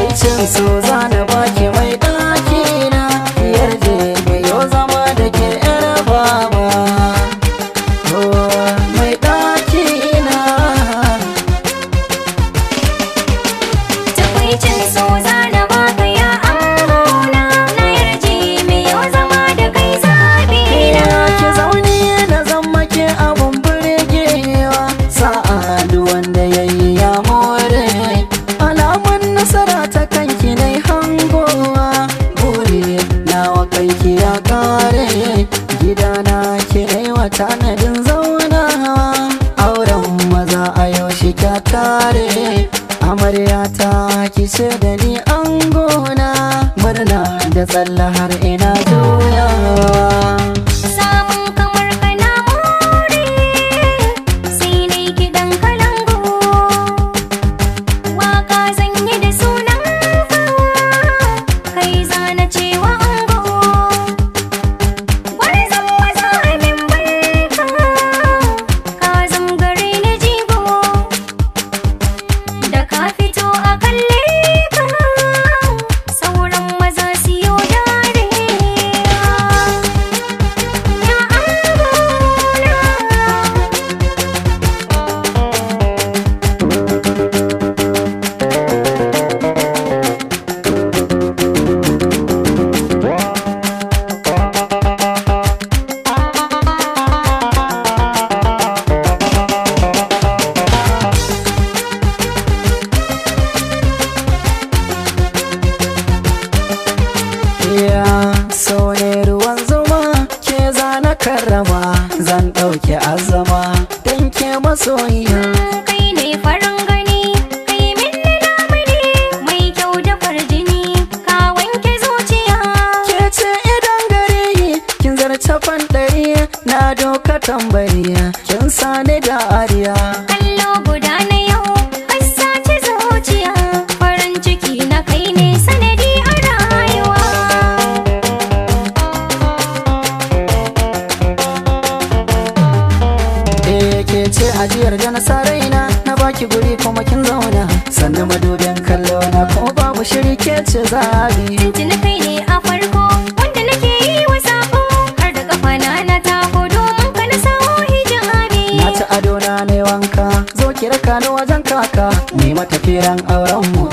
Tukwicin so zana baki mai ɗaki na, yarje mai yau zama da ke yar baba. Mai ɗaki na. Tukwicin so zana baka ya amona, na yarje mai yau zama da kai zabi na. Ki zaune na zama ke abun burgewa, sa'a duk wanda yayi ya more. Alamun nasara ta kanki nai hangowa, buri nawa kanki ya kare. Gidana ki wa tanadin zaunawa, auren maza a yau shi kya tare. Amarya ta ki ce da ni angona, murna da tsalla har ina juyawa. Samun kamar kana more, sai nai kiɗan kalangu. Waka zan yi da sunan ka, kai zana cewa ango. Gwarzon maza min barka, ka zam gare ni jigo. Da ka fito a kalle ka, sauran maza siyo dare. Ya angona. So ne ruwan zuma ke zana karrama, zan ɗauke azama don ke masoyiya. Kai ne farin gani, kai min lamuni, mai kyau da farjini, ka wanke zuciya. Ke ce idan gari kin zarce fandari, na doka tambari kin sani da ariya. Kallo guda na yau, ka sace zuciya, farin ciki na kai ne sanadi a rayuwa. Ke ce ajiyar da na sa raina, na baki guri kuma kin zauna, sannan madubin kallo na kuma babu shiri ke ce zabi. Tuni kai ne a farko, wanda nake yi wa sako, har da kafa na tako domin ka na sawo hijabi. Na ci ado na ne wanka, zo ki raka ni wajen kaka, ni matafiran auren mu